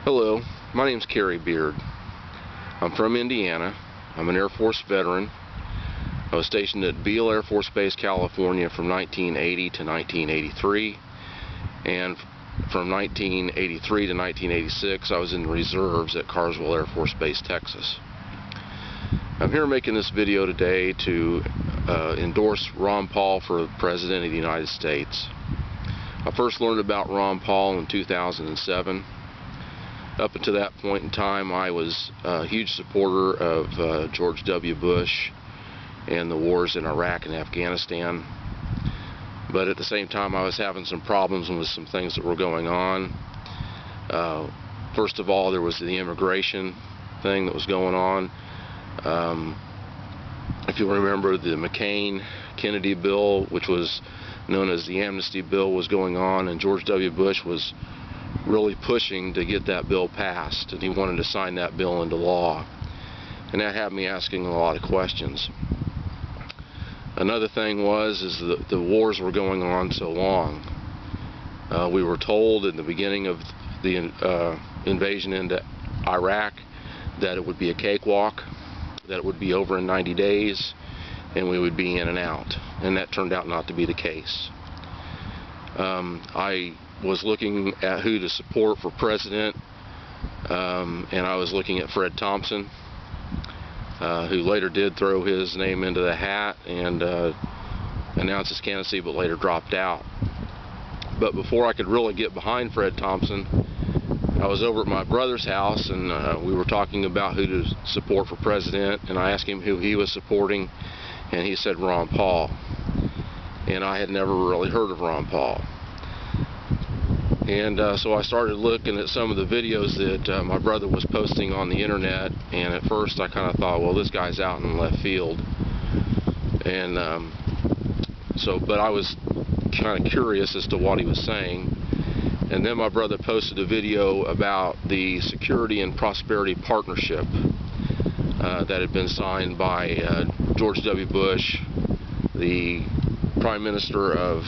Hello, my name's Kerry Beard. I'm from Indiana. I'm an Air Force veteran. I was stationed at Beale Air Force Base, California from 1980 to 1983, and from 1983 to 1986 I was in the reserves at Carswell Air Force Base, Texas. I'm here making this video today to endorse Ron Paul for President of the United States. I first learned about Ron Paul in 2007. Up until that point in time, I was a huge supporter of George W. Bush and the wars in Iraq and Afghanistan. But at the same time, I was having some problems with some things that were going on. First of all, there was the immigration thing that was going on. If you remember, the McCain-Kennedy bill, which was known as the Amnesty Bill, was going on, and George W. Bush was really pushing to get that bill passed, and he wanted to sign that bill into law. And that had me asking a lot of questions. Another thing is that the wars were going on so long. We were told in the beginning of the invasion into Iraq that it would be a cakewalk, that it would be over in 90 days, and we would be in and out. And that turned out not to be the case. I was looking at who to support for president, and I was looking at Fred Thompson, who later did throw his name into the hat and announced his candidacy, but later dropped out. But before I could really get behind Fred Thompson, I was over at my brother's house, and we were talking about who to support for president, and I asked him who he was supporting, and he said Ron Paul. And I had never really heard of Ron Paul. And so I started looking at some of the videos that my brother was posting on the internet, and at first I kind of thought, well, this guy's out in left field. And but I was kind of curious as to what he was saying. And then my brother posted a video about the Security and Prosperity Partnership that had been signed by George W. Bush, the Prime Minister of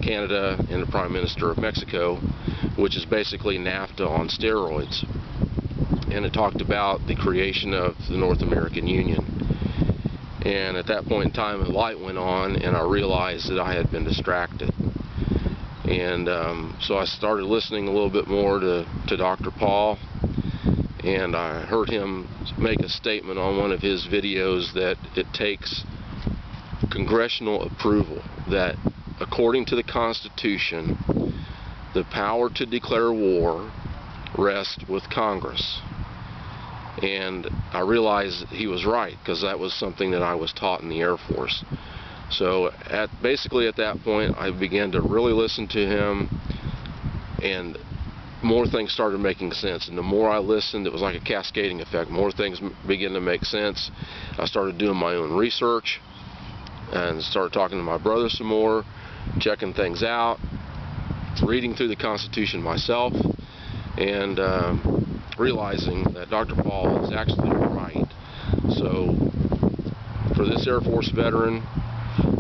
Canada, and the Prime Minister of Mexico, which is basically NAFTA on steroids. And it talked about the creation of the North American Union. And at that point in time, a light went on, and I realized that I had been distracted. And so I started listening a little bit more to Dr. Paul, and I heard him make a statement on one of his videos that it takes congressional approval, that according to the Constitution, the power to declare war rests with Congress. And I realized he was right, because that was something that I was taught in the Air Force. So basically at that point, I began to really listen to him, and more things started making sense. And the more I listened, it was like a cascading effect. More things began to make sense. I started doing my own research and started talking to my brother some more, checking things out, reading through the Constitution myself, and realizing that Dr. Paul is actually right. So for this Air Force veteran,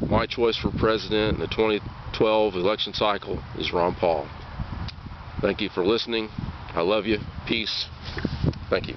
my choice for president in the 2012 election cycle is Ron Paul. Thank you for listening. I love you. Peace. Thank you.